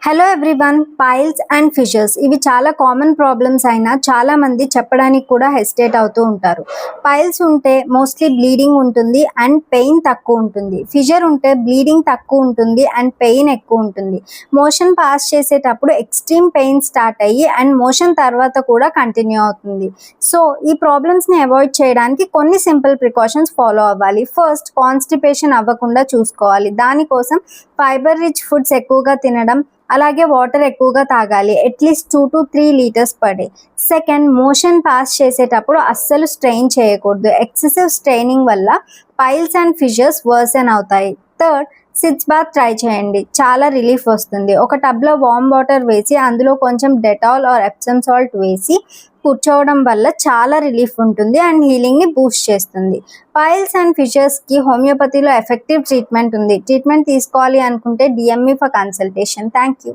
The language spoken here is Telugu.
Hello everyone, piles and fissures ఇవి చాలా కామన్ ప్రాబ్లమ్స్ అయినా చాలా మంది చెప్పడానికి కూడా హెసిటేట్ అవుతూ ఉంటారు. పైల్స్ ఉంటే మోస్ట్లీ బ్లీడింగ్ ఉంటుంది అండ్ పెయిన్ తక్కువ ఉంటుంది. ఫిషర్ ఉంటే బ్లీడింగ్ తక్కువ ఉంటుంది అండ్ పెయిన్ ఎక్కువ ఉంటుంది. మోషన్ పాస్ చేసేటప్పుడు ఎక్స్ట్రీమ్ పెయిన్ స్టార్ట్ అయ్యి అండ్ మోషన్ తర్వాత కూడా కంటిన్యూ అవుతుంది. సో ఈ ప్రాబ్లమ్స్ని అవాయిడ్ చేయడానికి కొన్ని సింపుల్ ప్రికాషన్స్ ఫాలో అవ్వాలి. ఫస్ట్, కాన్స్టిపేషన్ అవ్వకుండా చూసుకోవాలి. దానికోసం ఫైబర్ రిచ్ ఫుడ్స్ ఎక్కువగా తినడం, అలాగే వాటర్ ఎక్కువగా తాగాలి. At least 2 to 3 litres per day. Second, motion pass చేసేటప్పుడు అస్సలు స్ట్రెయిన్ చేయకూడదు. ఎక్సెసివ్ స్ట్రెయినింగ్ వల్ల పైల్స్ అండ్ ఫిషర్స్ వర్సన్ అవుతాయి. థర్డ్, సిట్స్ బాత్ ట్రై చేయండి, చాలా రిలీఫ్ వస్తుంది. ఒక టబ్లో వామ్ వాటర్ వేసి అందులో కొంచెం డెటాల్ ఆర్ ఎప్సమ్ సాల్ట్ వేసి కూర్చోవడం వల్ల చాలా రిలీఫ్ ఉంటుంది అండ్ హీలింగ్ని బూస్ట్ చేస్తుంది. పైల్స్ అండ్ ఫిషర్స్కి హోమియోపతిలో ఎఫెక్టివ్ ట్రీట్మెంట్ ఉంది. ట్రీట్మెంట్ తీసుకోవాలి అనుకుంటే DME for consultation. Thank you.